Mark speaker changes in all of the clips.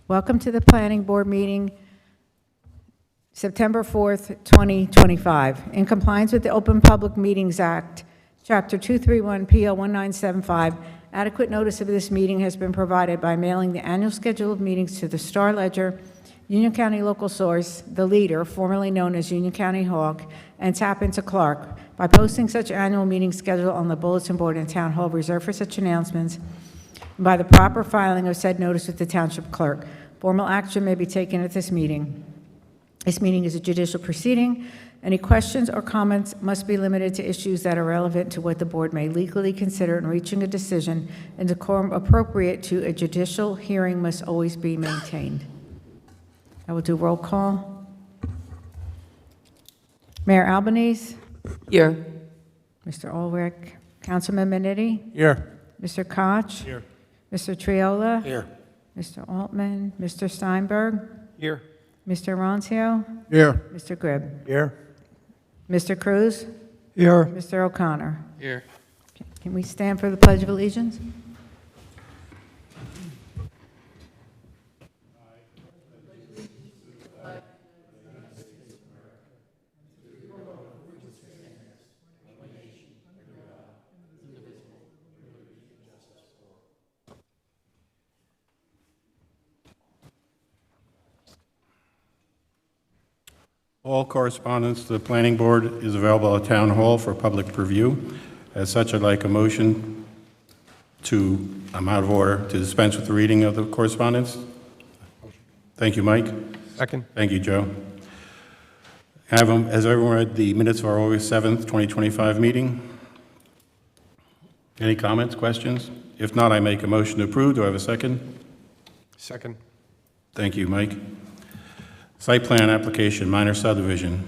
Speaker 1: Welcome to the Planning Board meeting, September 4th, 2025. In compliance with the Open Public Meetings Act, Chapter 231, PL 1975, adequate notice of this meeting has been provided by mailing the annual schedule of meetings to the Star Ledger, Union County Local Source, The Leader, formerly known as Union County Hawk, and Tap into Clark, by posting such annual meeting schedule on the bulletin board in Town Hall reserved for such announcements, and by the proper filing of said notice with the Township Clerk. Formal action may be taken at this meeting. This meeting is a judicial proceeding. Any questions or comments must be limited to issues that are relevant to what the board may legally consider in reaching a decision, and decorum appropriate to a judicial hearing must always be maintained. I will do roll call. Mayor Albanese?
Speaker 2: Here.
Speaker 1: Mr. Ulrich? Councilman Minetti?
Speaker 3: Here.
Speaker 1: Mr. Koch?
Speaker 3: Here.
Speaker 1: Mr. Triola?
Speaker 3: Here.
Speaker 1: Mr. Altman? Mr. Steinberg?
Speaker 3: Here.
Speaker 1: Mr. Roncio?
Speaker 3: Here.
Speaker 1: Mr. Gribb?
Speaker 3: Here.
Speaker 1: Mr. Cruz?
Speaker 3: Here.
Speaker 1: Mr. O'Connor?
Speaker 3: Here.
Speaker 1: Can we stand for the Pledge of Allegiance?
Speaker 4: All correspondence to the Planning Board is available at Town Hall for public review. As such, I'd like a motion to, I'm out of order, to dispense with the reading of the correspondence. Thank you, Mike.
Speaker 3: Second.
Speaker 4: Thank you, Joe. Has everyone read the minutes of our August 7th, 2025 meeting? Any comments, questions? If not, I make a motion to approve. Do I have a second?
Speaker 3: Second.
Speaker 4: Thank you, Mike. Site plan application, minor subdivision,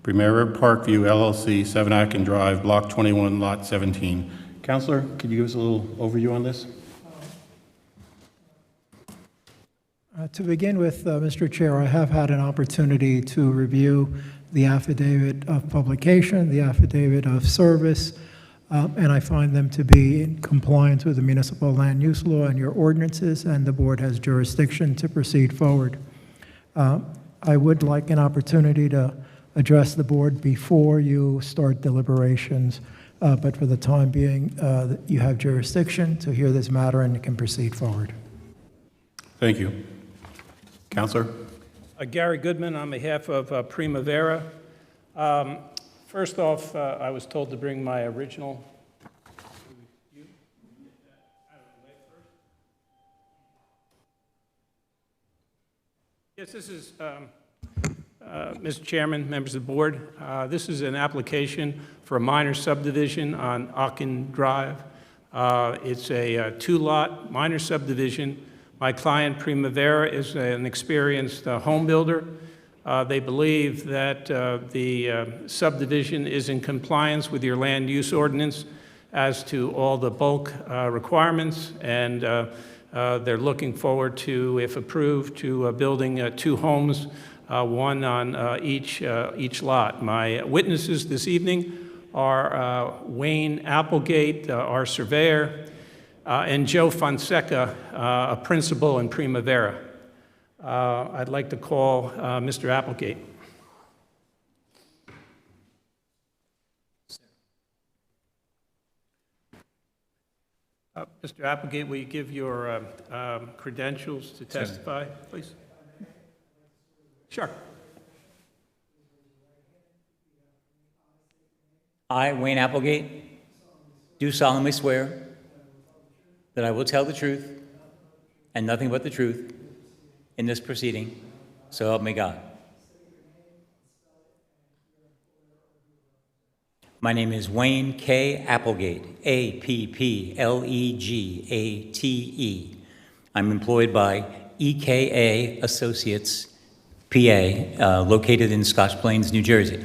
Speaker 4: Primera Parkview LLC, 7 Atkin Drive, Block 21, Lot 17. Counselor, could you give us a little overview on this?
Speaker 5: To begin with, Mr. Chair, I have had an opportunity to review the affidavit of publication, the affidavit of service, and I find them to be in compliance with the municipal land use law and your ordinances, and the board has jurisdiction to proceed forward. I would like an opportunity to address the board before you start deliberations, but for the time being, you have jurisdiction to hear this matter and you can proceed forward.
Speaker 4: Thank you. Counselor?
Speaker 6: Gary Goodman on behalf of Primavera. First off, I was told to bring my original. Yes, this is, Mr. Chairman, members of the board, this is an application for a minor subdivision on Atkin Drive. It's a two-lot minor subdivision. My client, Primavera, is an experienced home builder. They believe that the subdivision is in compliance with your land use ordinance as to all the bulk requirements, and they're looking forward to, if approved, to building two homes, one on each lot. My witnesses this evening are Wayne Applegate, our surveyor, and Joe Fonseca, a principal in Primavera. I'd like to call Mr. Applegate. Mr. Applegate, will you give your credentials to testify, please? Sure.
Speaker 2: I, Wayne Applegate, do solemnly swear that I will tell the truth and nothing but the truth in this proceeding, so help me God. My name is Wayne K. Applegate, A-P-P-L-E-G-A-T-E. I'm employed by EKA Associates, PA, located in Scotch Plains, New Jersey.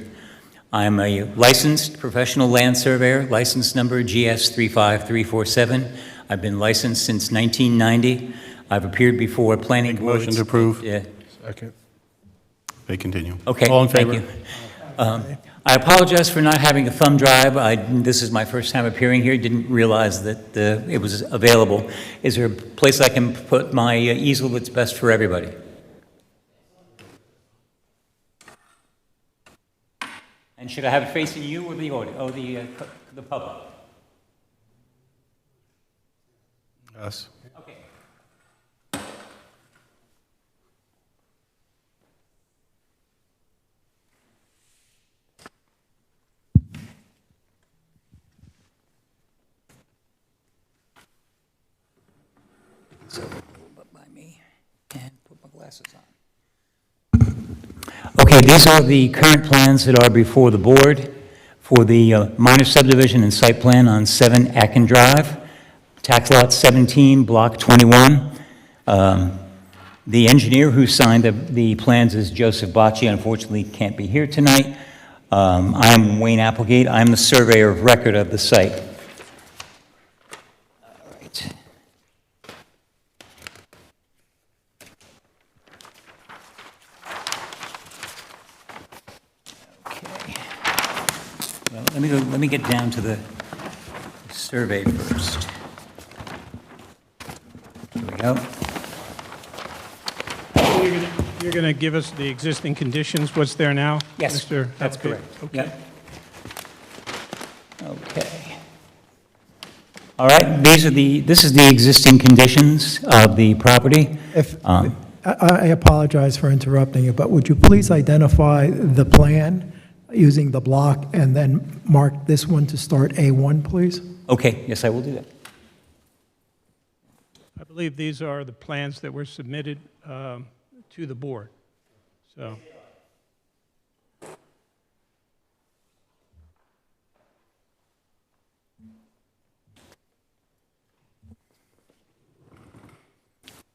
Speaker 2: I'm a licensed professional land surveyor, license number GS35347. I've been licensed since 1990. I've appeared before planning boards.
Speaker 4: Motion to approve.
Speaker 2: Yeah.
Speaker 3: Second.
Speaker 4: May continue.
Speaker 2: Okay,
Speaker 4: All in favor?
Speaker 2: thank you. I apologize for not having a thumb drive. This is my first time appearing here, didn't realize that it was available. Is there a place I can put my easel that's best for everybody? And should I have it facing you or the audience, or the public?
Speaker 4: Us.
Speaker 2: Okay. So, up by me and put my glasses on. Okay, these are the current plans that are before the board for the minor subdivision and site plan on 7 Akin Drive, tax lot 17, block 21. The engineer who signed the plans is Joseph Bocci, unfortunately can't be here tonight. I'm Wayne Applegate, I'm the surveyor of record of the site. All right. Okay. Well, let me get down to the survey first. Here we go.
Speaker 6: You're going to give us the existing conditions, what's there now?
Speaker 2: Yes,
Speaker 6: Mr.
Speaker 2: that's
Speaker 6: Applegate?
Speaker 2: correct.
Speaker 6: Okay.
Speaker 2: Yep. Okay. All right, this is the existing conditions of the property.
Speaker 5: I apologize for interrupting you, but would you please identify the plan using the block and then mark this one to start A1, please?
Speaker 2: Okay, yes, I will do that.
Speaker 6: I believe these are the plans that were submitted to the board. So,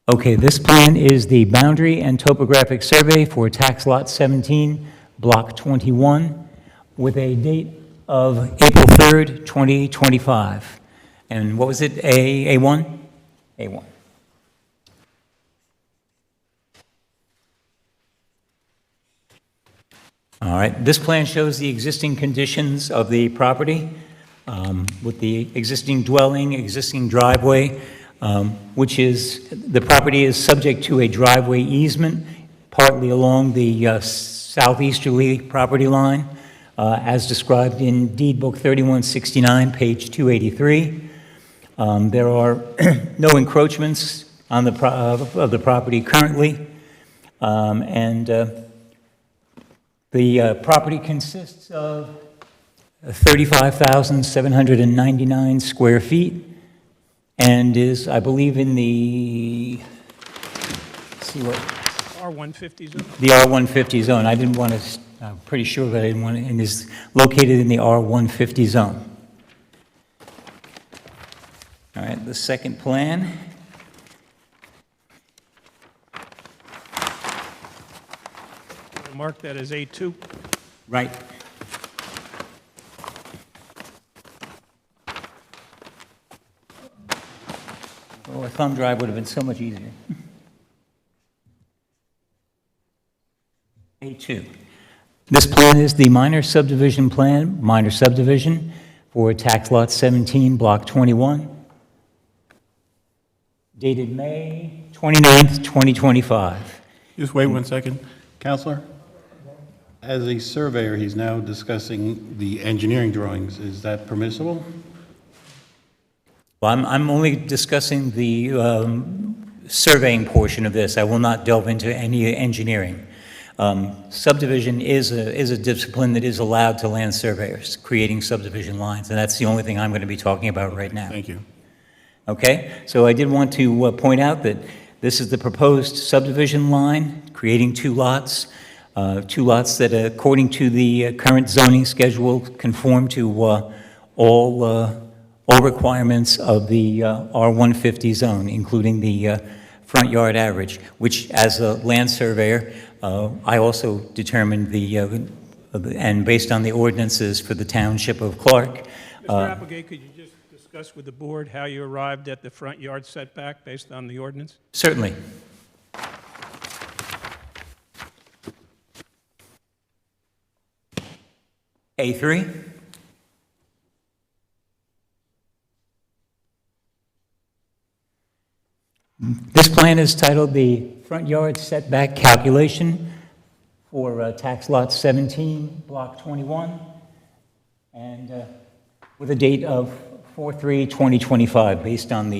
Speaker 2: Okay, this plan is the boundary and topographic survey for tax lot 17, block 21, with a date of April 3rd, 2025. And what was it, A1? A1. All right, this plan shows the existing conditions of the property with the existing dwelling, existing driveway, which is, the property is subject to a driveway easement partly along the southeasterly property line, as described in Deed Book 3169, page 283. There are no encroachments on of the property currently, and the property consists of 35,799 square feet and is, I believe, in the, let's see what,
Speaker 6: R150 zone?
Speaker 2: the R150 zone. I didn't want to, I'm pretty sure that I didn't want to, and is located in the R150 zone. All right, the second plan.
Speaker 6: We'll mark that as A2.
Speaker 2: Right. Oh, a thumb drive would have been so much easier. A2. This plan is the minor subdivision plan, minor subdivision for tax lot 17, block 21, dated May 29th, 2025.
Speaker 4: Just wait 1 second. Counselor, as a surveyor, he's now discussing the engineering drawings. Is that permissible?
Speaker 2: Well, I'm only discussing the surveying portion of this. I will not delve into any engineering. Subdivision is a discipline that is allowed to land surveyors, creating subdivision lines, and that's the only thing I'm going to be talking about right now.
Speaker 4: Thank you.
Speaker 2: Okay? So I did want to point out that this is the proposed subdivision line, creating two lots that, according to the current zoning schedule, conform to all requirements of the R150 zone, including the front yard average, which, as a land surveyor, I also determined and based on the ordinances for the township of Clark.
Speaker 6: Mr. Applegate, could you just discuss with the board how you arrived at the front yard setback based on the ordinance?
Speaker 2: Certainly. A3. This plan is titled the Front Yard Setback Calculation for Tax Lot 17, Block 21, and with a date of 4/3/2025, based on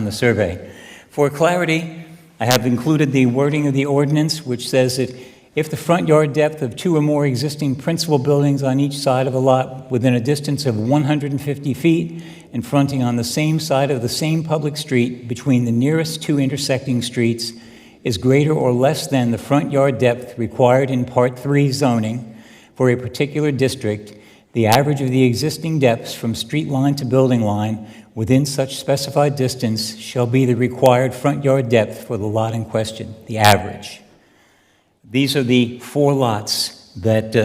Speaker 2: the survey. For clarity, I have included the wording of the ordinance, which says that if the front yard depth of two or more existing principal buildings on each side of a lot within a distance of 150 feet and fronting on the same side of the same public street between the nearest two intersecting streets is greater or less than the front yard depth required in Part 3 zoning for a particular district, the average of the existing depths from street line to building line within such specified distance shall be the required front yard depth for the lot in question, the average. These are the four lots that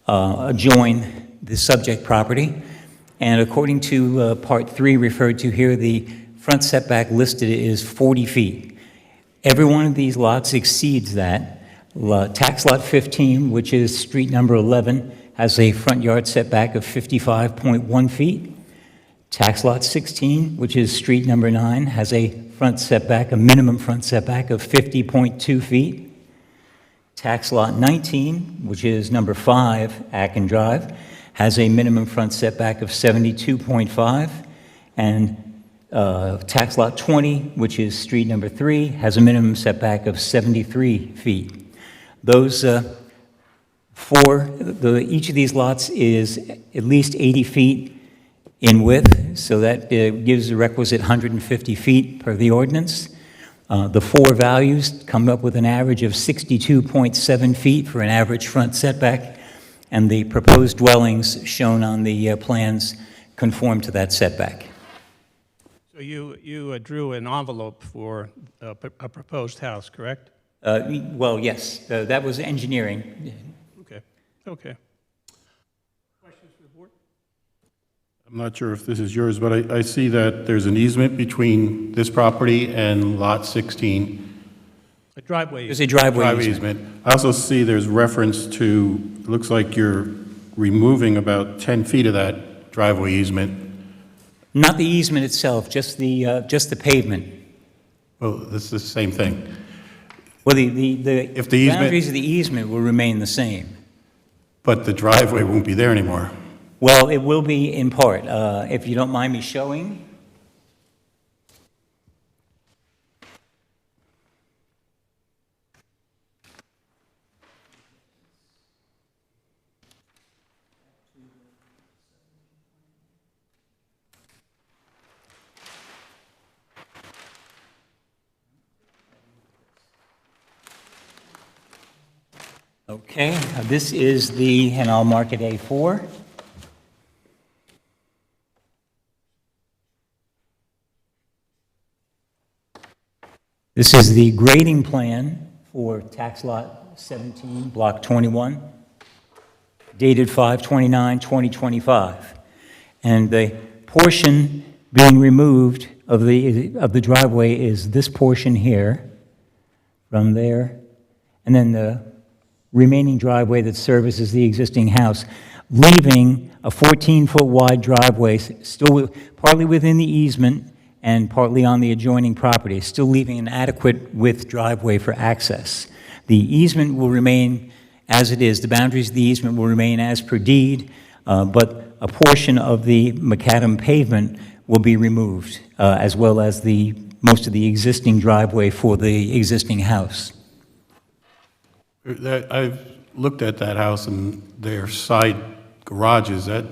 Speaker 2: adjoin the subject property, and according to Part 3 referred to here, the front setback listed is 40 feet. Every one of these lots exceeds that. Tax Lot 15, which is street number 11, has a front yard setback of 55.1 feet. Tax Lot 16, which is street number 9, has a minimum front setback of 50.2 feet. Tax Lot 19, which is number 5, Akin Drive, has a minimum front setback of 72.5, and Tax Lot 20, which is street number 3, has a minimum setback of 73 feet. Those each of these lots is at least 80 feet in width, so that gives the requisite 150 feet per the ordinance. The four values come up with an average of 62.7 feet for an average front setback, and the proposed dwellings shown on the plans conform to that setback.
Speaker 6: So you drew an envelope for a proposed house, correct?
Speaker 2: Well, yes, that was engineering.
Speaker 6: Okay. Questions for the board?
Speaker 4: I'm not sure if this is yours, but I see that there's an easement between this property and Lot 16.
Speaker 6: A driveway.
Speaker 2: There's a driveway
Speaker 4: Driveway
Speaker 2: easement.
Speaker 4: easement. I also see there's reference to, it looks like you're removing about 10 feet of that driveway easement.
Speaker 2: Not the easement itself, just the pavement.
Speaker 4: Well, this is the same thing.
Speaker 2: Well,
Speaker 4: If the easement-
Speaker 2: boundaries of the easement will remain the same.
Speaker 4: But the driveway won't be there anymore.
Speaker 2: Well, it will be in part. If you don't mind me showing. Okay, this is and I'll mark it A4. This is the grading plan for Tax Lot 17, Block 21, dated 5/29/2025. And the portion being removed of the driveway is this portion here, from there, and then the remaining driveway that services the existing house, leaving a 14-foot wide driveway, still partly within the easement and partly on the adjoining property, still leaving an adequate width driveway for access. The easement will remain as it is. The boundaries of the easement will remain as per deed, but a portion of the macadam pavement will be removed, as well as most of the existing driveway for the existing house.
Speaker 4: I've looked at that house and their side garages. That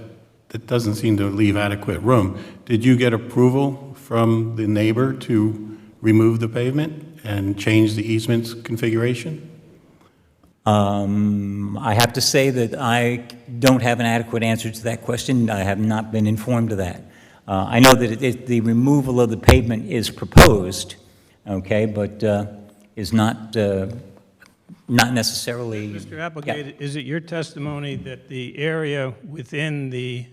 Speaker 4: doesn't seem to leave adequate room. Did you get approval from the neighbor to remove the pavement and change the easement's configuration?
Speaker 2: I have to say that I don't have an adequate answer to that question. I have not been informed of that. I know that the removal of the pavement is proposed, okay, but is not necessarily.
Speaker 6: Mr. Applegate, is it your testimony that the area within the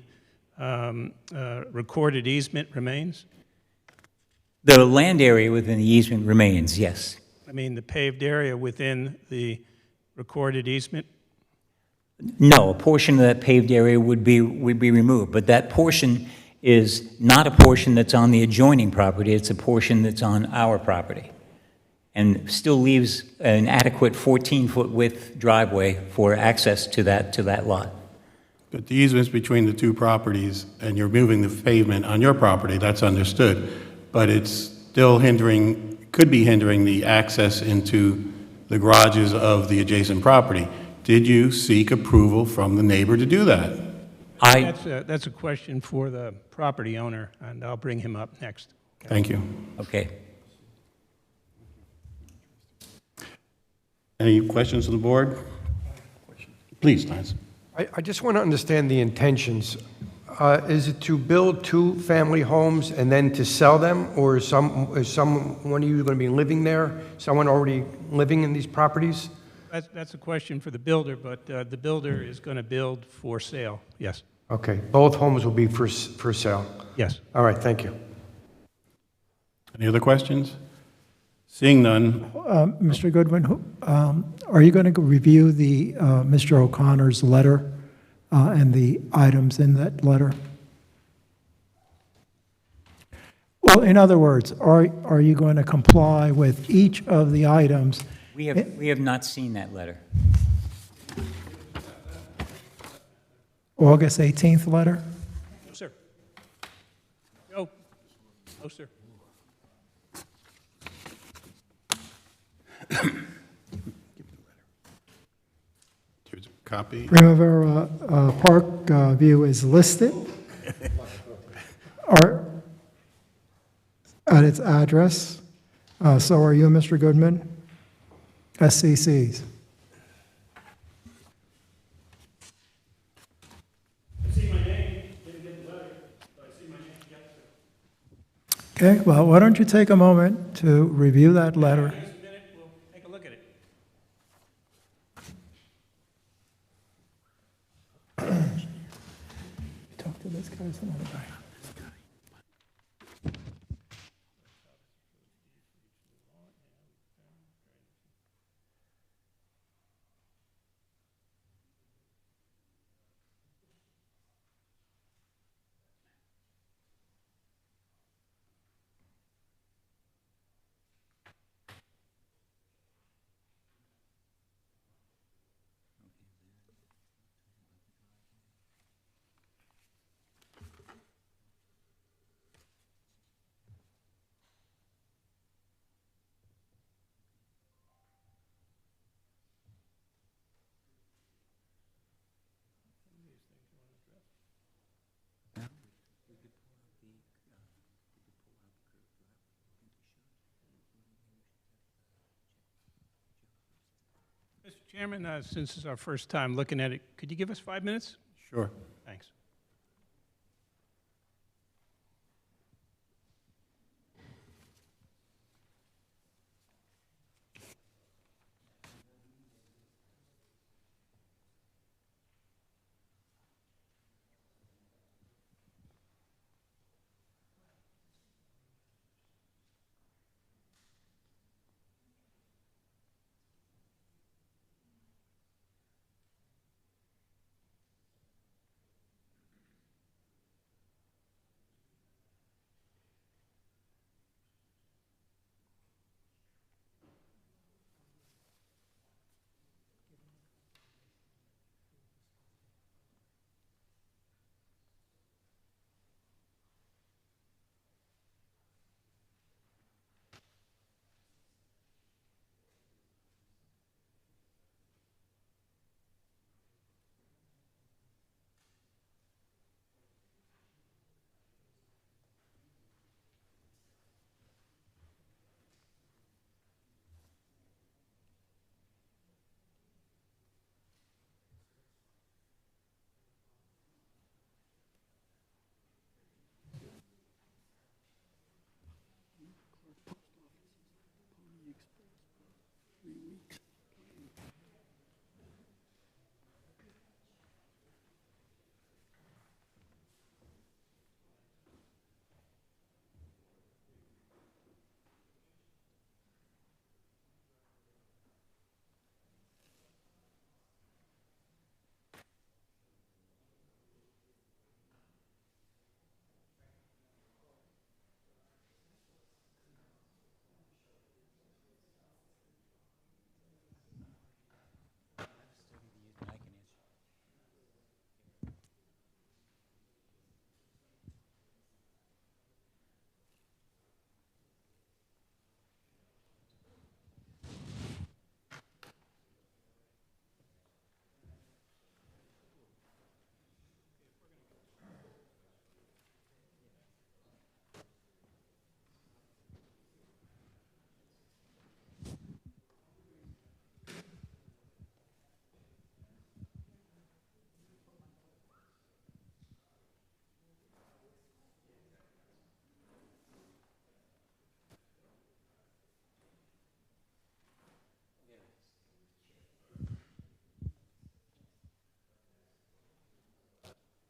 Speaker 6: recorded easement remains?
Speaker 2: The land area within the easement remains, yes.
Speaker 6: I mean, the paved area within the recorded easement?
Speaker 2: No, a portion of that paved area would be removed, but that portion is not a portion that's on the adjoining property, it's a portion that's on our property, and still leaves an adequate 14-foot width driveway for access to that lot.
Speaker 4: But the easements between the two properties, and you're moving the pavement on your property, that's understood, but it's still hindering, could be hindering the access into the garages of the adjacent property. Did you seek approval from the neighbor to do that?
Speaker 6: That's a question for the property owner, and I'll bring him up next.
Speaker 4: Thank you.
Speaker 2: Okay.
Speaker 4: Any questions from the board? Please, Lance.
Speaker 3: I just want to understand the intentions. Is it to build two family homes and then to sell them? Or is one of you going to be living there? Someone already living in these properties?
Speaker 6: That's a question for the builder, but the builder is going to build for sale. Yes,
Speaker 3: Okay, both homes will be for sale.
Speaker 6: yes.
Speaker 3: All right, thank you.
Speaker 4: Any other questions? Seeing none,
Speaker 5: Mr. Goodwin, are you going to review the Mr. O'Connor's letter and the items in that letter? Well, in other words, are you going to comply with each of the items?
Speaker 2: We have not seen that letter.
Speaker 5: August 18th letter?
Speaker 6: No, sir. No, no, sir.
Speaker 4: here's a copy.
Speaker 5: Primavera Park View is listed or at its address. So are you, Mr. Goodman? SCCs.
Speaker 6: I see my name, didn't get the letter, but I see my name, yes, sir.
Speaker 5: Okay, well, why don't you take a moment to review that letter?
Speaker 6: Just a minute, we'll take a look at it.
Speaker 5: Talk to this guy, some other guy.
Speaker 6: Mr. Chairman, since it's our first time looking at it, could you give us 5 minutes?
Speaker 4: Sure.
Speaker 6: Thanks.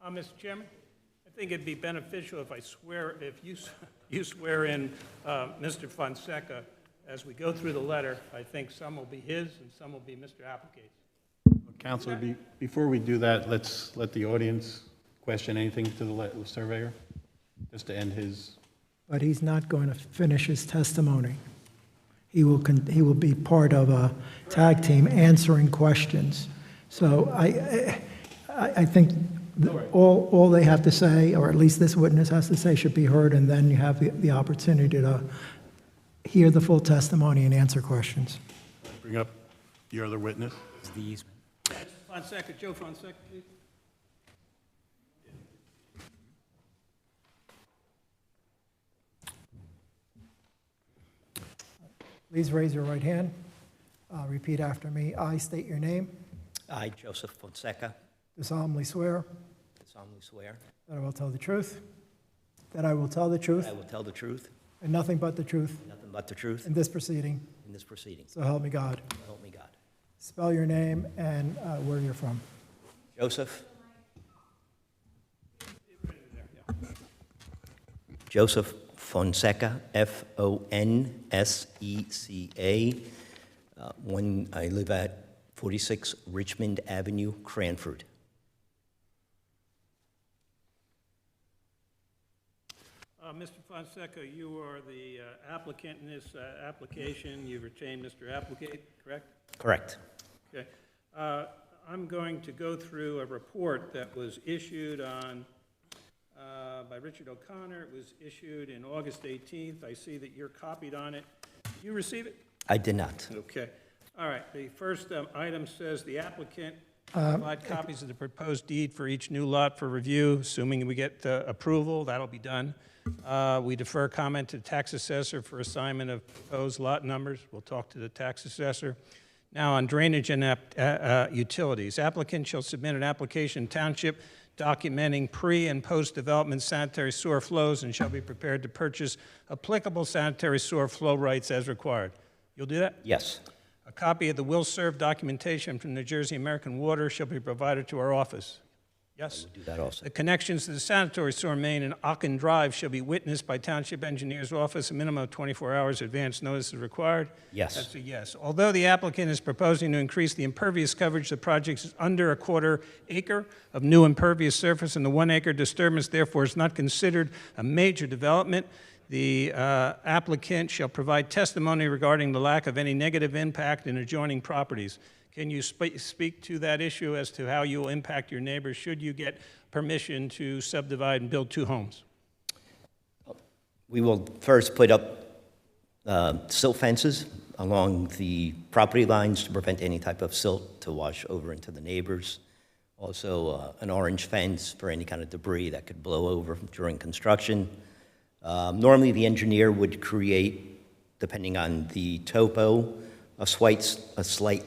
Speaker 6: Mr. Chairman, I think it'd be beneficial if you swear in Mr. Fonseca as we go through the letter. I think some will be his and some will be Mr. Applegate's.
Speaker 4: Counselor, before we do that, let's let the audience question anything to the surveyor, just to end his...
Speaker 5: But he's not going to finish his testimony. He will be part of a tag team answering questions. So I think all they have to say, or at least this witness has to say, should be heard, and then you have the opportunity to hear the full testimony and answer questions.
Speaker 4: Bring up your other witness.
Speaker 2: Is the easement.
Speaker 6: Mr. Fonseca, Joe Fonseca, please.
Speaker 5: Please raise your right hand. Repeat after me. I state your name.
Speaker 7: I, Joseph Fonseca,
Speaker 5: Do solemnly swear
Speaker 7: do solemnly swear
Speaker 5: that I will tell the truth, that I will tell the truth
Speaker 7: I will tell the truth,
Speaker 5: and nothing but the truth
Speaker 7: nothing but the truth
Speaker 5: in this proceeding.
Speaker 7: in this proceeding.
Speaker 5: So help me God.
Speaker 7: So help me God.
Speaker 5: Spell your name and where you're from.
Speaker 7: Joseph Fonseca, F-O-N-S-E-C-A. I live at 46 Richmond Avenue, Cranford.
Speaker 6: Mr. Fonseca, you are the applicant in this application. You've retained Mr. Applegate, correct?
Speaker 7: Correct.
Speaker 6: Okay. I'm going to go through a report that was issued by Richard O'Connor. It was issued in August 18th. I see that you're copied on it. Did you receive it?
Speaker 7: I did not.
Speaker 6: Okay. All right. The first item says the applicant provide copies of the proposed deed for each new lot for review, assuming we get approval. That'll be done. We defer comment to the tax assessor for assignment of proposed lot numbers. We'll talk to the tax assessor. Now, on drainage and utilities, applicant shall submit an application township documenting pre- and post-development sanitary sewer flows and shall be prepared to purchase applicable sanitary sewer flow rights as required. You'll do that?
Speaker 7: Yes.
Speaker 6: A copy of the will serve documentation from New Jersey American Water shall be provided to our office. Yes?
Speaker 7: Do that also.
Speaker 6: The connections to the sanitary sewer main in Ocken Drive shall be witnessed by Township Engineer's Office. A minimum of 24 hours advance notice is required.
Speaker 7: Yes.
Speaker 6: That's a yes. Although the applicant is proposing to increase the impervious coverage, the project is under a 1/4 acre of new impervious surface, and the 1 acre disturbance therefore is not considered a major development. The applicant shall provide testimony regarding the lack of any negative impact in adjoining properties. Can you speak to that issue as to how you will impact your neighbors should you get permission to subdivide and build 2 homes?
Speaker 7: We will first put up silt fences along the property lines to prevent any type of silt to wash over into the neighbors. Also, an orange fence for any kind of debris that could blow over during construction. Normally, the engineer would create, depending on the topo, a slight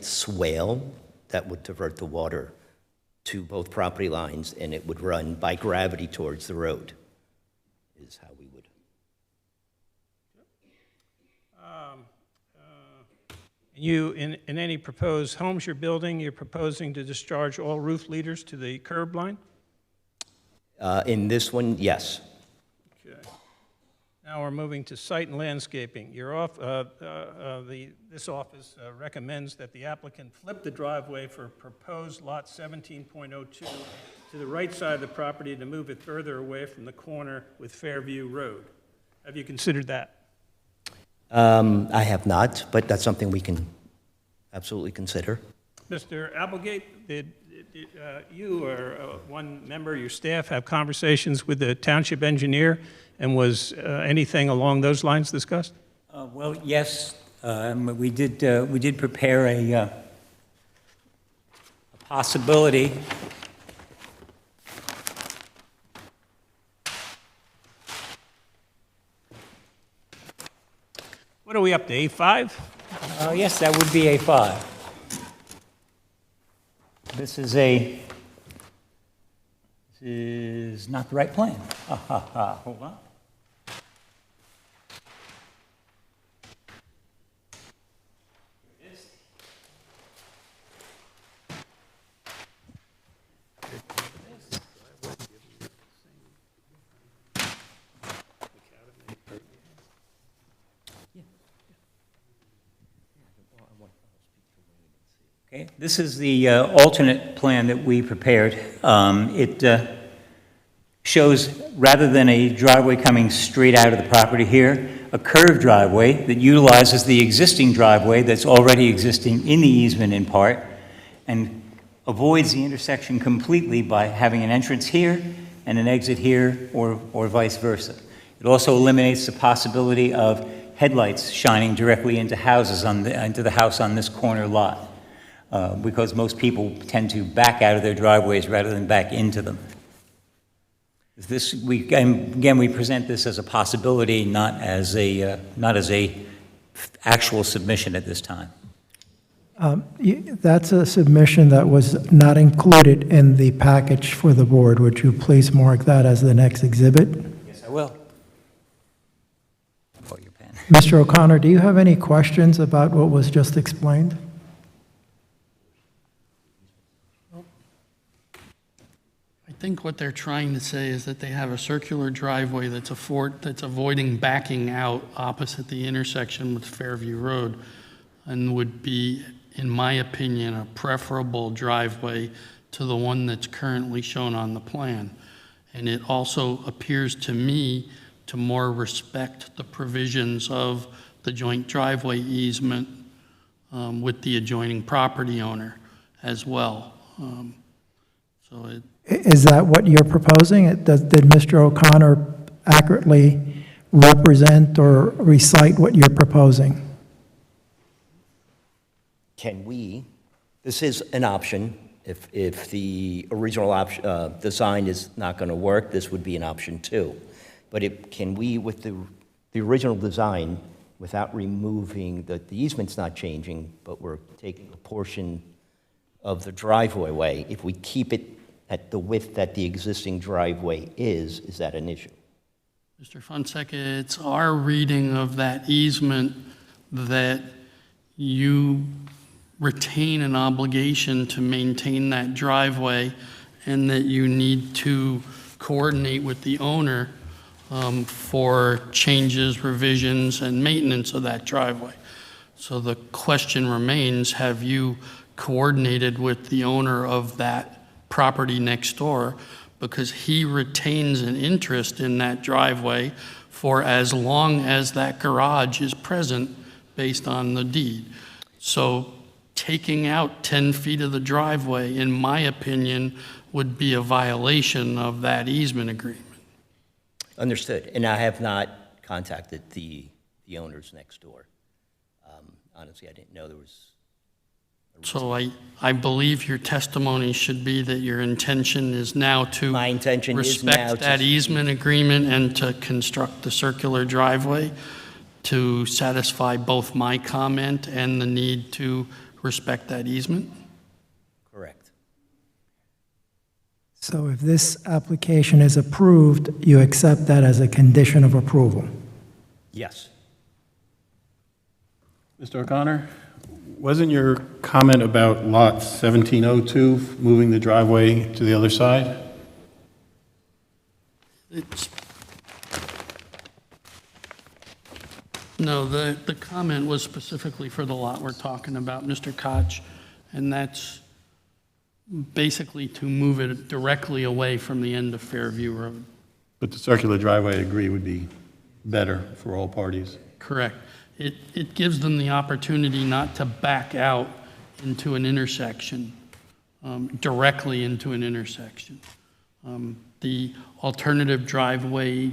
Speaker 7: swale that would divert the water to both property lines, and it would run by gravity towards the road, is how we would.
Speaker 6: In any proposed homes you're building, you're proposing to discharge all roof leaders to the curb line?
Speaker 7: In this one, yes.
Speaker 6: Okay. Now we're moving to site and landscaping. This office recommends that the applicant flip the driveway for proposed lot 17.02 to the right side of the property to move it further away from the corner with Fairview Road. Have you considered that?
Speaker 7: I have not, but that's something we can absolutely consider.
Speaker 6: Mr. Applegate, did you or one member of your staff have conversations with the township engineer, and was anything along those lines discussed?
Speaker 2: Well, yes, we did prepare a possibility.
Speaker 6: What are we up to, A5?
Speaker 2: Yes, that would be A5. This is not the right plan. Hold on. Okay, this is the alternate plan that we prepared. It shows, rather than a driveway coming straight out of the property here, a curved driveway that utilizes the existing driveway that's already existing in the easement in part, and avoids the intersection completely by having an entrance here and an exit here, or vice versa. It also eliminates the possibility of headlights shining directly into into the house on this corner lot, because most people tend to back out of their driveways rather than back into them. Again, we present this as a possibility, not as a actual submission at this time.
Speaker 5: That's a submission that was not included in the package for the board. Would you please mark that as the next exhibit?
Speaker 2: Yes, I will. Pull your pen.
Speaker 5: Mr. O'Connor, do you have any questions about what was just explained?
Speaker 8: I think what they're trying to say is that they have a circular driveway that's avoiding backing out opposite the intersection with Fairview Road, and would be, in my opinion, a preferable driveway to the one that's currently shown on the plan. And it also appears to me to more respect the provisions of the joint driveway easement with the adjoining property owner as well.
Speaker 5: Is that what you're proposing? Did Mr. O'Connor accurately represent or recite what you're proposing?
Speaker 7: This is an option. If the original design is not going to work, this would be an option too. But can we, with the original design, without removing, the easement's not changing, but we're taking a portion of the driveway, if we keep it at the width that the existing driveway is that an issue?
Speaker 8: Mr. Fonseca, it's our reading of that easement that you retain an obligation to maintain that driveway, and that you need to coordinate with the owner for changes, revisions, and maintenance of that driveway. So the question remains, have you coordinated with the owner of that property next door? Because he retains an interest in that driveway for as long as that garage is present based on the deed. So taking out 10 feet of the driveway, in my opinion, would be a violation of that easement agreement.
Speaker 7: Understood. And I have not contacted the owners next door. Honestly, I didn't know there was.
Speaker 8: So I believe your testimony should be that your intention is now to
Speaker 7: My intention is now
Speaker 8: respect that easement agreement and to construct the circular driveway to satisfy both my comment and the need to respect that easement?
Speaker 7: Correct.
Speaker 5: So if this application is approved, you accept that as a condition of approval?
Speaker 7: Yes.
Speaker 4: Mr. O'Connor, wasn't your comment about lot 1702 moving the driveway to the other side?
Speaker 8: No, the comment was specifically for the lot we're talking about, Mr. Koch, and that's basically to move it directly away from the end of Fairview Road.
Speaker 4: But the circular driveway, I agree, would be better for all parties.
Speaker 8: Correct. It gives them the opportunity not to back out into an intersection, directly into an intersection. The alternative driveway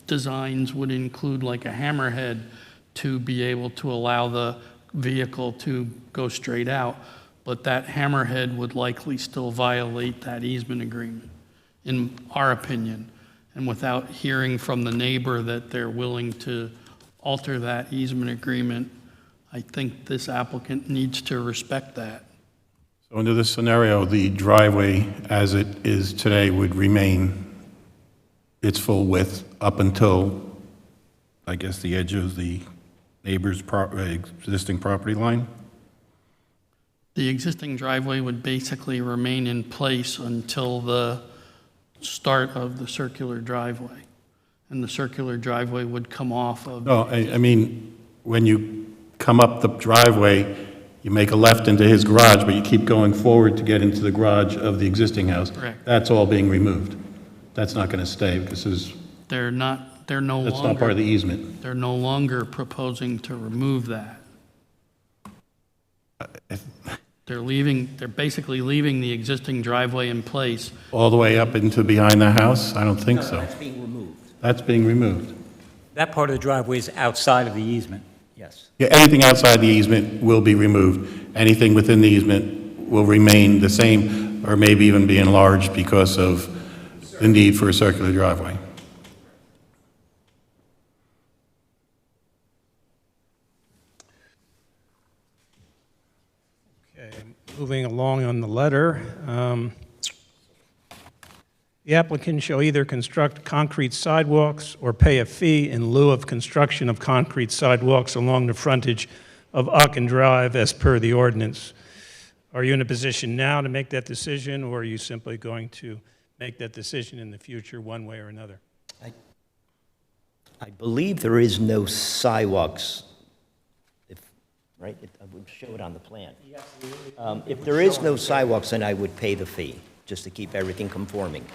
Speaker 8: designs would include like a hammerhead to be able to allow the vehicle to go straight out, but that hammerhead would likely still violate that easement agreement, in our opinion. And without hearing from the neighbor that they're willing to alter that easement agreement, I think this applicant needs to respect that.
Speaker 4: So under this scenario, the driveway as it is today would remain its full width up until, I guess, the edge of the neighbor's existing property line?
Speaker 8: The existing driveway would basically remain in place until the start of the circular driveway. And the circular driveway would come off of.
Speaker 4: No, I mean, when you come up the driveway, you make a left into his garage, but you keep going forward to get into the garage of the existing house.
Speaker 8: Correct.
Speaker 4: That's all being removed. That's not going to stay, because
Speaker 8: They're no
Speaker 4: that's not part of the
Speaker 8: longer,
Speaker 4: easement.
Speaker 8: they're no longer proposing to remove that. They're basically leaving the existing driveway in place.
Speaker 4: All the way up into behind the house? I don't think so.
Speaker 7: That's being removed.
Speaker 4: That's being removed.
Speaker 2: That part of the driveway is outside of the easement.
Speaker 7: Yes.
Speaker 4: Yeah, anything outside the easement will be removed. Anything within the easement will remain the same, or maybe even be enlarged because of the need for a circular driveway.
Speaker 6: Okay, moving along on the letter. The applicant shall either construct concrete sidewalks or pay a fee in lieu of construction of concrete sidewalks along the frontage of Ocken Drive as per the ordinance. Are you in a position now to make that decision, or are you simply going to make that decision in the future, one way or another?
Speaker 7: I believe there is no sidewalks, right? I would show it on the plan. If there is no sidewalks, then I would pay the fee, just to keep everything conforming.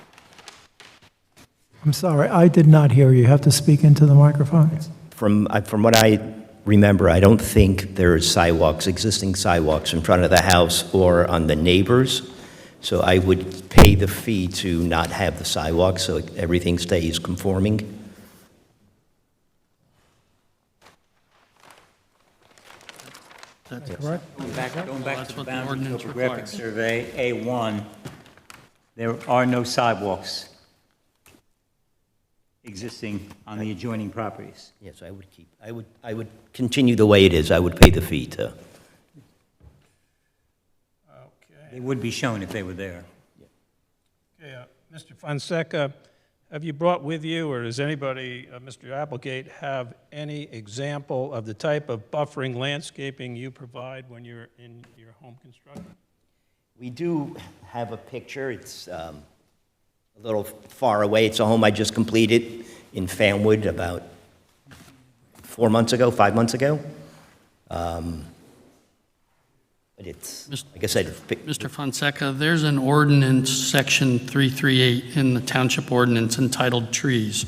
Speaker 5: I'm sorry, I did not hear you. You have to speak into the microphone.
Speaker 7: From what I remember, I don't think there's sidewalks, existing sidewalks in front of the house or on the neighbors. So I would pay the fee to not have the sidewalks, so everything stays conforming.
Speaker 8: That's
Speaker 5: Correct?
Speaker 2: Going back
Speaker 8: Well,
Speaker 2: to
Speaker 8: that's
Speaker 2: the
Speaker 8: what the
Speaker 2: boundary
Speaker 8: ordinance
Speaker 2: topographic
Speaker 8: requires.
Speaker 2: survey, A1, there are no sidewalks existing on the adjoining properties.
Speaker 7: Yes, I would continue the way it is. I would pay the fee to.
Speaker 6: Okay.
Speaker 2: They would be shown if they were there.
Speaker 6: Okay, Mr. Fonseca, have you brought with you, or does anybody, Mr. Applegate, have any example of the type of buffering landscaping you provide when you're in your home construction?
Speaker 7: We do have a picture. It's a little far away. It's a home I just completed in Fanwood about 4 months ago, 5 months ago. But it's, like I said,
Speaker 8: Mr. Fonseca, there's an ordinance, section 338 in the township ordinance entitled Trees,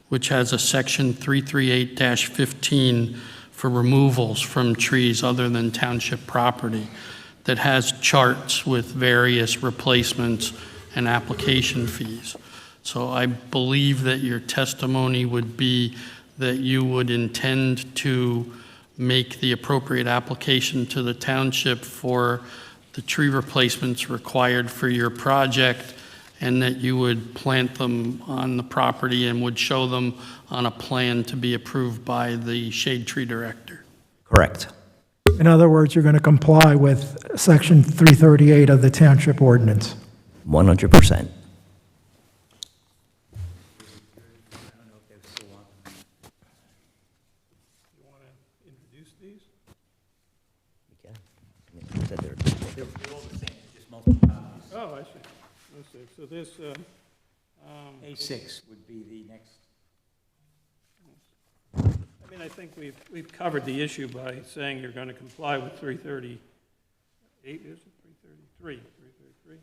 Speaker 8: which has a section 338-15 for removals from trees other than township property that has charts with various replacements and application fees. So I believe that your testimony would be that you would intend to make the appropriate application to the township for the tree replacements required for your project, and that you would plant them on the property and would show them on a plan to be approved by the shade tree director.
Speaker 7: correct.
Speaker 5: In other words, you're going to comply with Section 338 of the Township Ordinance.
Speaker 7: 100%.
Speaker 6: You want to introduce these?
Speaker 7: Okay. You said they're-
Speaker 6: Oh, I see. So this,
Speaker 2: A6 would be the next.
Speaker 6: I mean, I think we've covered the issue by saying you're going to comply with 338, is it 333? 333?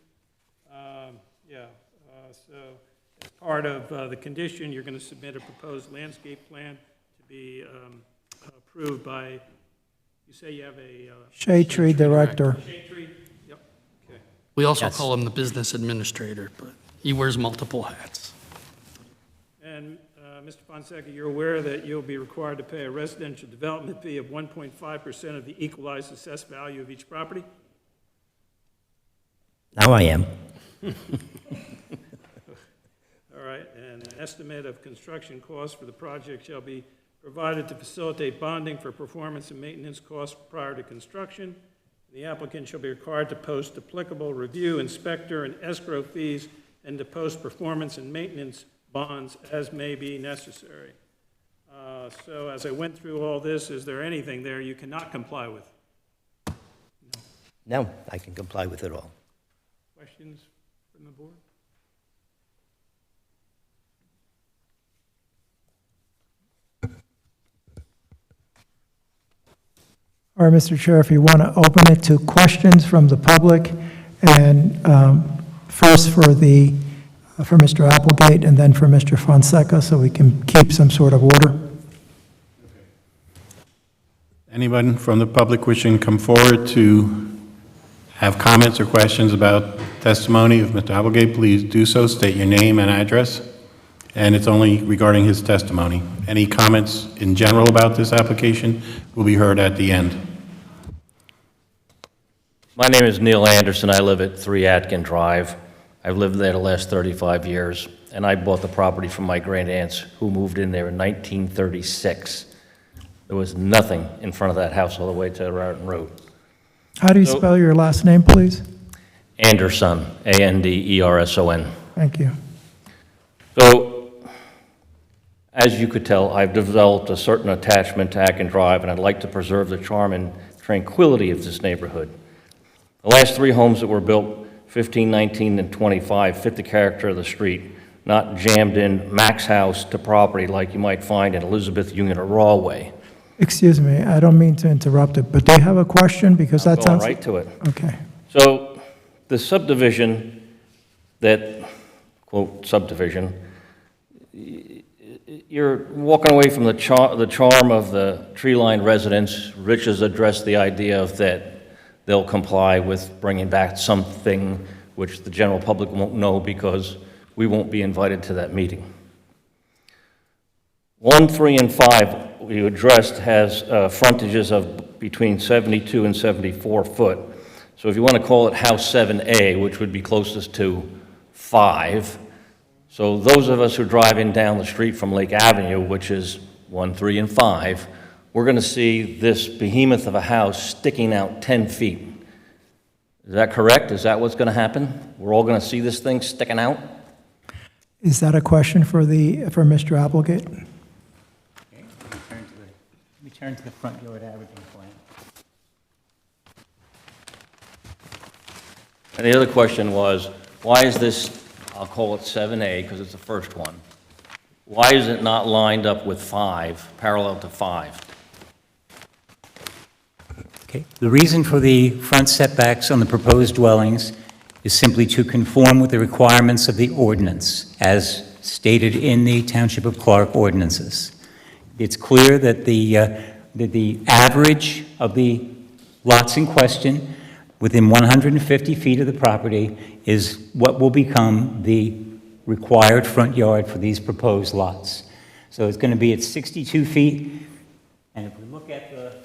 Speaker 6: Yeah, so as part of the condition, you're going to submit a proposed landscape plan to be approved by, you say you have a...
Speaker 5: Shade Tree Director.
Speaker 6: Shade tree? Yep, okay.
Speaker 8: We also
Speaker 7: Yes.
Speaker 8: call him the business administrator, but he wears multiple hats.
Speaker 6: And, Mr. Fonseca, you're aware that you'll be required to pay a residential development fee of 1.5% of the equalized assessed value of each property?
Speaker 7: Now I am.
Speaker 6: All right, and an estimate of construction costs for the project shall be provided to facilitate bonding for performance and maintenance costs prior to construction. The applicant shall be required to post applicable review, inspector, and escrow fees, and to post performance and maintenance bonds as may be necessary. So as I went through all this, is there anything there you cannot comply with?
Speaker 7: No, I can comply with it all.
Speaker 6: Questions from the board?
Speaker 5: All right, Mr. Chair, if you want to open it to questions from the public, and first for Mr. Applegate and then for Mr. Fonseca, so we can keep some sort of order.
Speaker 4: Anyone from the public wishing to come forward to have comments or questions about testimony of Mr. Applegate, please do so. State your name and address, and it's only regarding his testimony. Any comments in general about this application will be heard at the end.
Speaker 9: My name is Neil Anderson. I live at 3 Atkin Drive. I've lived there the last 35 years, and I bought the property from my grandaunts who moved in there in 1936. There was nothing in front of that house all the way to Raritan Road.
Speaker 5: How do you spell your last name, please?
Speaker 9: Anderson, Anderson.
Speaker 5: Thank you.
Speaker 9: So, as you could tell, I've developed a certain attachment to Atkin Drive, and I'd like to preserve the charm and tranquility of this neighborhood. The last 3 homes that were built, 15, 19, and 25, fit the character of the street, not jammed in Max House to property like you might find in Elizabeth Union or Rawway.
Speaker 5: Excuse me, I don't mean to interrupt it, but do you have a question? Because that
Speaker 9: Going
Speaker 5: sounds...
Speaker 9: right to it.
Speaker 5: Okay.
Speaker 9: So, the subdivision that, quote, subdivision, you're walking away from the charm of the tree-lined residence. Rich has addressed the idea of that they'll comply with bringing back something which the general public won't know because we won't be invited to that meeting. 1, 3, and 5 you addressed has frontages of between 72 and 74 foot. So if you want to call it House 7A, which would be closest to 5, so those of us who drive in down the street from Lake Avenue, which is 1, 3, and 5, we're going to see this behemoth of a house sticking out 10 feet. Is that correct? Is that what's going to happen? We're all going to see this thing sticking out?
Speaker 5: Is that a question for Mr. Applegate?
Speaker 2: Let me turn to the front yard averaging plan.
Speaker 9: And the other question was, why is this, I'll call it 7A because it's the first one, why is it not lined up with 5, parallel to 5?
Speaker 2: Okay. The reason for the front setbacks on the proposed dwellings is simply to conform with the requirements of the ordinance as stated in the Township of Clark ordinances. It's clear that the average of the lots in question within 150 feet of the property is what will become the required front yard for these proposed lots. So it's going to be at 62 feet, and if we look at the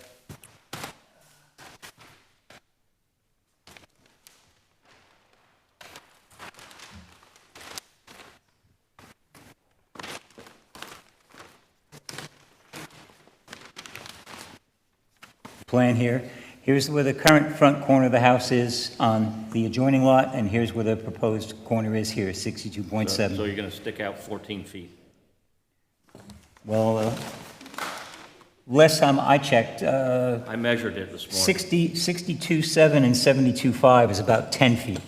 Speaker 2: plan here. Here's where the current front corner of the house is on the adjoining lot, and here's where the proposed corner is here, 62.7.
Speaker 9: So you're going to stick out 14 feet.
Speaker 2: Well, last time I checked,
Speaker 9: I measured it this morning.
Speaker 2: 62.7 and 72.5 is about 10 feet.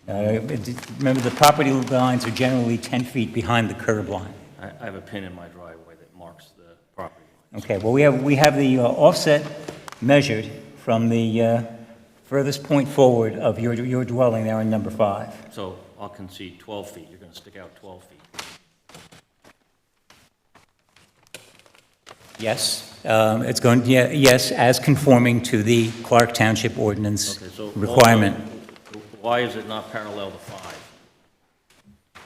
Speaker 2: Remember, the property lines are generally 10 feet behind the curb line.
Speaker 9: I have a pin in my driveway that marks the property line.
Speaker 2: Okay, well, we have the offset measured from the furthest point forward of your dwelling there on number 5.
Speaker 9: So I'll concede 12 feet. You're going to stick out 12 feet.
Speaker 2: Yes, it's going, yeah, yes, as conforming to the Clark Township ordinance
Speaker 9: Okay, so
Speaker 2: requirement.
Speaker 9: also, why is it not parallel to 5?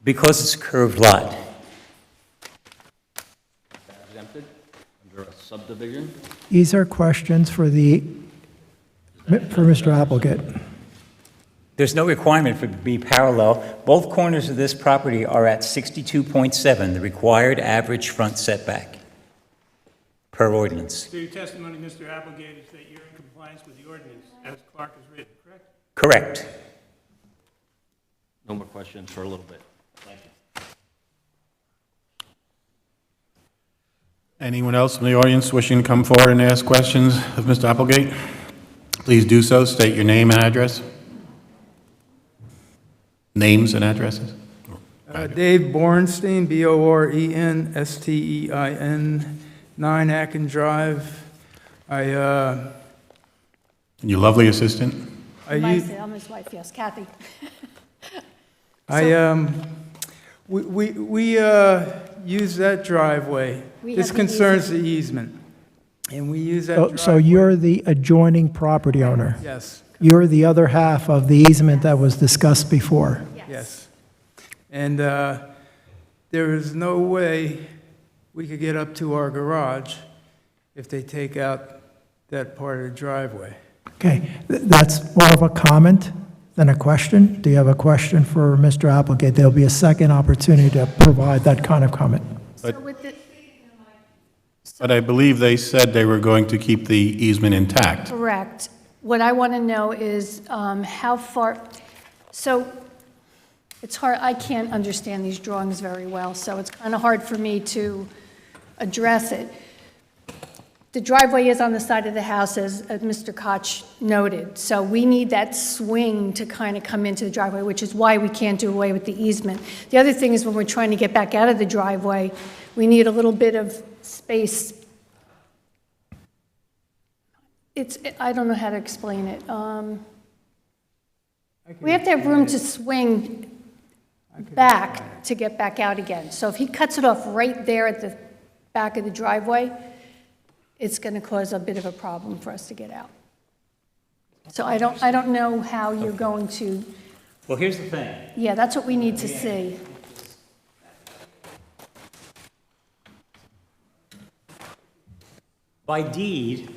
Speaker 2: Because it's a curved lot.
Speaker 9: Exempted under a subdivision?
Speaker 5: These are questions for Mr. Applegate.
Speaker 2: There's no requirement for it to be parallel. Both corners of this property are at 62.7, the required average front setback per ordinance.
Speaker 6: So your testimony, Mr. Applegate, is that you're in compliance with the ordinance as Clark has written, correct?
Speaker 2: Correct.
Speaker 9: No more questions for a little bit. Thank you.
Speaker 4: Anyone else from the audience wishing to come forward and ask questions of Mr. Applegate? Please do so. State your name and address. Names and addresses.
Speaker 10: Dave Borenstein, Borenstein, 9 Atkin Drive. I
Speaker 4: Your lovely assistant?
Speaker 11: I'm his wife, yes, Kathy.
Speaker 10: We use that driveway.
Speaker 11: We
Speaker 10: This
Speaker 11: have the
Speaker 10: concerns the easement, and we use that
Speaker 5: So
Speaker 10: driveway.
Speaker 5: so you're the adjoining property owner?
Speaker 10: Yes,
Speaker 5: You're the other half of the easement that was discussed before?
Speaker 10: yes. And there is no way we could get up to our garage if they take out that part of the driveway.
Speaker 5: Okay, that's more of a comment than a question. Do you have a question for Mr. Applegate? There'll be a second opportunity to provide that kind of comment.
Speaker 11: So with the,
Speaker 4: But I believe they said they were going to keep the easement intact.
Speaker 11: correct. What I want to know is how far, so it's hard, I can't understand these drawings very well, so it's kind of hard for me to address it. The driveway is on the side of the house, as Mr. Koch noted, so we need that swing to kind of come into the driveway, which is why we can't do away with the easement. The other thing is when we're trying to get back out of the driveway, we need a little bit of space. I don't know how to explain it. We have to have room to swing back to get back out again. So if he cuts it off right there at the back of the driveway, it's going to cause a bit of a problem for us to get out. So I don't know how you're going to,
Speaker 2: Well, here's the thing.
Speaker 11: yeah, that's what we need to see.
Speaker 2: By deed,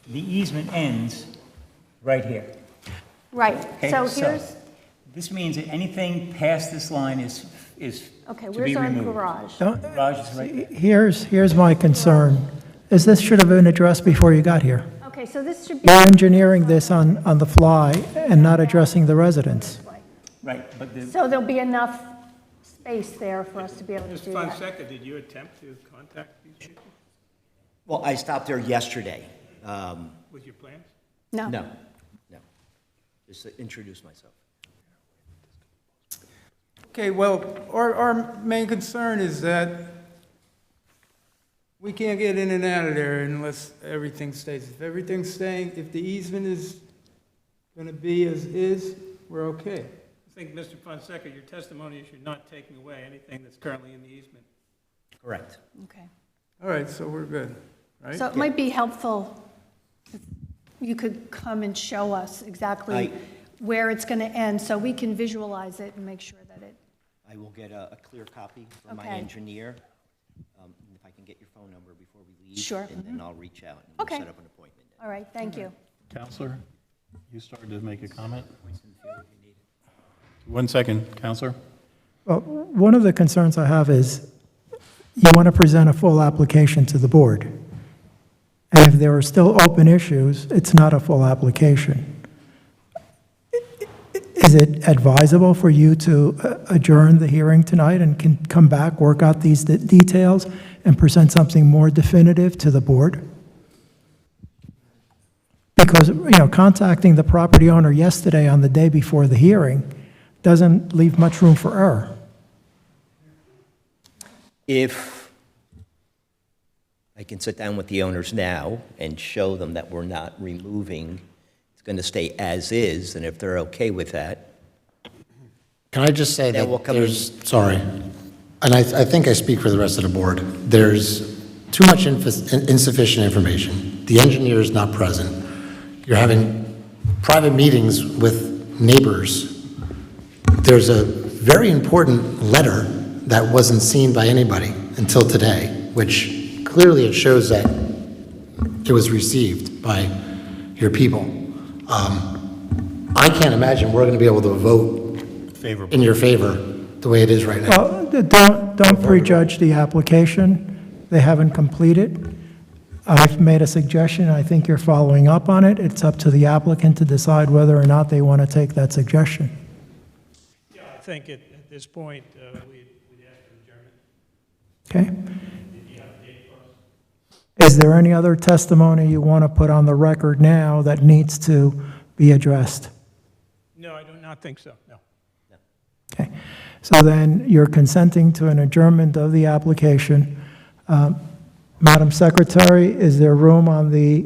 Speaker 2: the easement ends right here.
Speaker 11: Right,
Speaker 2: Okay,
Speaker 11: so here's,
Speaker 2: This means that anything past this line is
Speaker 11: okay,
Speaker 2: to be
Speaker 11: where's our
Speaker 2: removed.
Speaker 11: garage?
Speaker 5: Don't-
Speaker 2: Garage is right there.
Speaker 5: Here's my concern, is this should have been addressed before you got here.
Speaker 11: Okay, so this should be,
Speaker 5: You're engineering this on the fly and not addressing the residents.
Speaker 2: Right, but the,
Speaker 11: so there'll be enough space there for us to be able to
Speaker 6: Mr.
Speaker 11: do that.
Speaker 6: Fonseca, did you attempt to contact these people
Speaker 7: Well, I stopped there yesterday.
Speaker 6: with your plans?
Speaker 11: No?
Speaker 7: No. Just to introduce myself.
Speaker 10: Okay, well, our main concern is that we can't get in and out of there unless everything stays. If everything's staying, if the easement is going to be as is, we're okay.
Speaker 6: I think, Mr. Fonseca, your testimony is you're not taking away anything that's currently in the easement.
Speaker 7: Correct.
Speaker 11: Okay.
Speaker 10: All right, so we're good, right?
Speaker 11: So it might be helpful if you could come and show us exactly where it's going to end, so we can visualize it and make sure that it,
Speaker 7: I will get a clear copy from my
Speaker 11: Okay.
Speaker 7: engineer. If I can get your phone number before we leave.
Speaker 11: Sure.
Speaker 7: And then I'll reach out and
Speaker 11: Okay.
Speaker 7: we'll set up an appointment.
Speaker 11: all right, thank you.
Speaker 4: Counselor, you started to make a comment? 1 second, Counselor.
Speaker 5: Well, one of the concerns I have is you want to present a full application to the board. And if there are still open issues, it's not a full application. Is it advisable for you to adjourn the hearing tonight and can come back, work out these details, and present something more definitive to the board? Because, contacting the property owner yesterday on the day before the hearing doesn't leave much room for error.
Speaker 7: If I can sit down with the owners now and show them that we're not removing, it's going to stay as is, and if they're okay with that,
Speaker 12: Can I just say
Speaker 7: Then we'll
Speaker 12: that
Speaker 7: come
Speaker 12: there's, sorry, and I think I speak for the rest of the board, there's too much insufficient information. The engineer is not present. You're having private meetings with neighbors. There's a very important letter that wasn't seen by anybody until today, which clearly it shows that it was received by your people. I can't imagine we're going to be able to vote
Speaker 4: Favorable.
Speaker 12: in your favor the way it is right now.
Speaker 5: Well, don't prejudge the application. They haven't completed. I've made a suggestion, I think you're following up on it. It's up to the applicant to decide whether or not they want to take that suggestion.
Speaker 6: Yeah, I think at this point, we'd ask for adjournment.
Speaker 5: Okay? Is there any other testimony you want to put on the record now that needs to be addressed?
Speaker 6: No, I do not think so, no.
Speaker 5: Okay. So then you're consenting to an adjournment of the application. Madam Secretary, is there room on the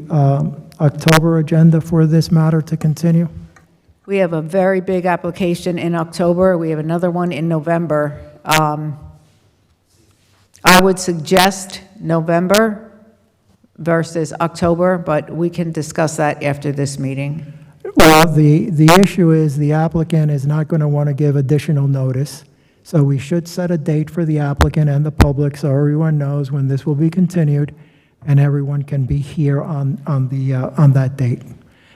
Speaker 5: October agenda for this matter to continue?
Speaker 1: We have a very big application in October. We have another one in November. I would suggest November versus October, but we can discuss that after this meeting.
Speaker 5: Well, the issue is the applicant is not going to want to give additional notice, so we should set a date for the applicant and the public so everyone knows when this will be continued, and everyone can be here on that date.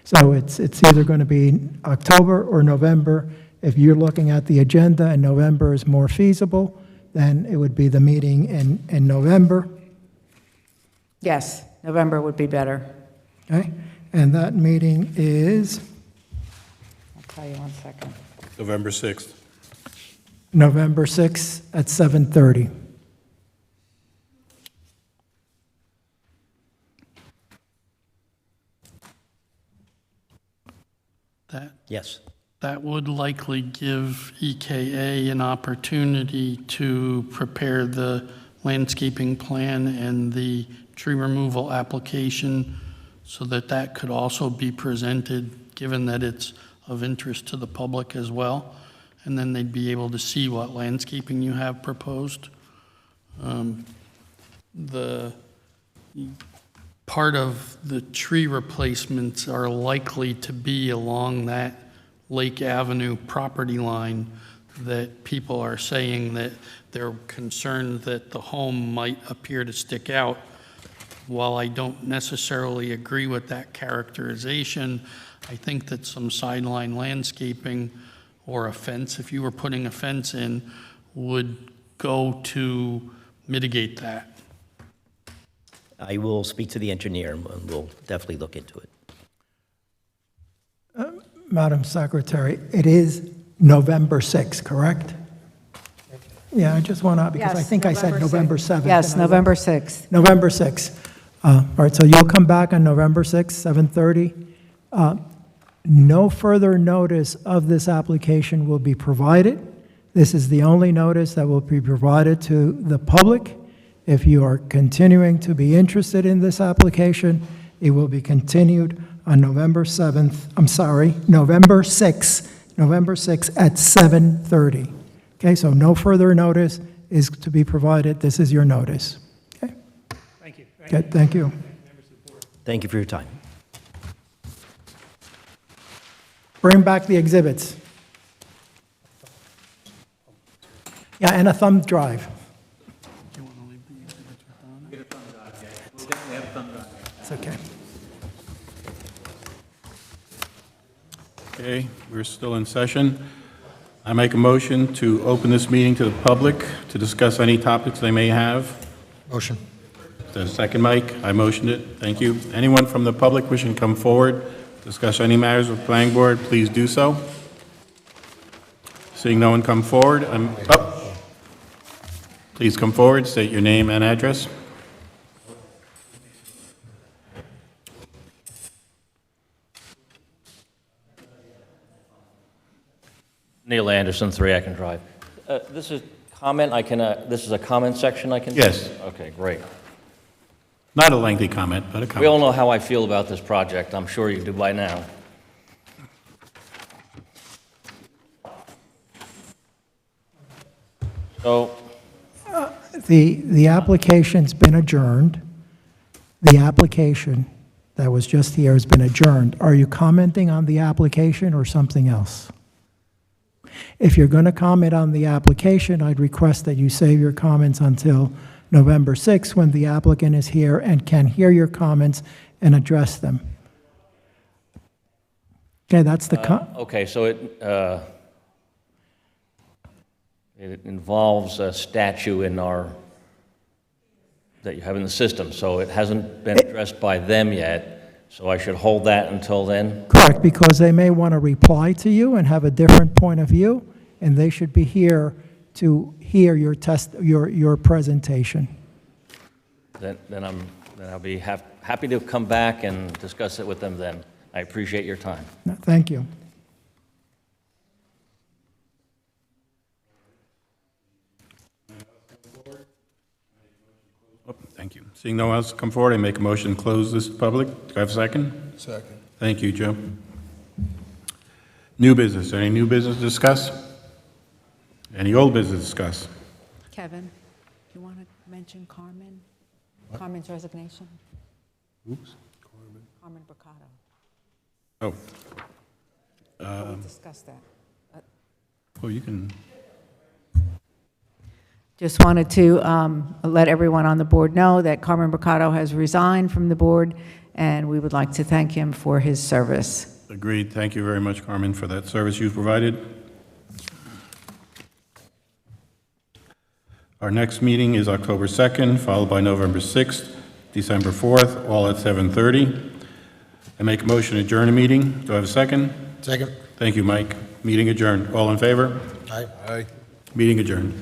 Speaker 5: So it's either going to be October or November. If you're looking at the agenda and November is more feasible, then it would be the meeting in November,
Speaker 1: Yes, November would be better.
Speaker 5: okay? And that meeting is
Speaker 1: I'll tell you 1 second.
Speaker 4: November 6th.
Speaker 5: November 6th at 7:30.
Speaker 7: Yes.
Speaker 8: That would likely give EKA an opportunity to prepare the landscaping plan and the tree removal application so that that could also be presented, given that it's of interest to the public as well. And then they'd be able to see what landscaping you have proposed. The part of the tree replacements are likely to be along that Lake Avenue property line that people are saying that they're concerned that the home might appear to stick out. While I don't necessarily agree with that characterization, I think that some sideline landscaping or a fence, if you were putting a fence in, would go to mitigate that.
Speaker 7: I will speak to the engineer, and we'll definitely look into it.
Speaker 5: Madam Secretary, it is November 6th, correct? Yeah, I just want to, because I
Speaker 1: Yes,
Speaker 5: think I said November 7th.
Speaker 1: Yes,
Speaker 5: and I-
Speaker 1: November 6th.
Speaker 5: November 6th. All right, so you'll come back on November 6th, 7:30. No further notice of this application will be provided. This is the only notice that will be provided to the public. If you are continuing to be interested in this application, it will be continued on November 6th at 7:30. Okay, so no further notice is to be provided. This is your notice. Okay?
Speaker 6: Thank you.
Speaker 5: Okay, thank you.
Speaker 7: Thank you for your time.
Speaker 5: Bring back the exhibits. Yeah, and a thumb drive. It's okay.
Speaker 4: Okay, we're still in session. I make a motion to open this meeting to the public to discuss any topics they may have.
Speaker 12: Motion.
Speaker 4: Is there a second, Mike? I motioned it. Thank you. Anyone from the public wishing to come forward, discuss any matters with planning board, please do so. Seeing no one come forward, please come forward, state your name and address.
Speaker 9: Neil Anderson, 3 Acken Drive. This is comment, this is a comment section I can?
Speaker 4: Yes.
Speaker 9: Okay, great.
Speaker 4: Not a lengthy comment, but a
Speaker 9: We all
Speaker 4: comment.
Speaker 9: know how I feel about this project. I'm sure you do by now. So,
Speaker 5: The application's been adjourned. The application that was just here has been adjourned. Are you commenting on the application or something else? If you're going to comment on the application, I'd request that you save your comments until November 6th, when the applicant is here and can hear your comments and address them. Okay, that's the,
Speaker 9: okay, so it involves a statute in that you have in the system, so it hasn't been addressed by them yet, so I should hold that until then?
Speaker 5: correct, because they may want to reply to you and have a different point of view, and they should be here to hear your presentation.
Speaker 9: Then I'll be happy to come back and discuss it with them then. I appreciate your time.
Speaker 5: Thank you.
Speaker 4: Oh, thank you. Seeing no one else come forward, I make a motion to close this to public. Do I have a second?
Speaker 10: Second.
Speaker 4: Thank you, Joe. New business. Any new business to discuss? Any old business to discuss?
Speaker 1: Kevin, do you want to mention Carmen? Carmen's resignation?
Speaker 4: Oops.
Speaker 1: Carmen Bricado.
Speaker 4: Oh,
Speaker 1: We'll discuss that.
Speaker 4: well, you can,
Speaker 1: Just wanted to let everyone on the board know that Carmen Bricado has resigned from the board, and we would like to thank him for his service.
Speaker 4: agreed. Thank you very much, Carmen, for that service you've provided. Our next meeting is October 2nd, followed by November 6th, December 4th, all at 7:30. I make a motion to adjourn the meeting. Do I have a second?
Speaker 12: Second.
Speaker 4: Thank you, Mike. Meeting adjourned. All in favor?
Speaker 12: Aye.
Speaker 4: Meeting adjourned.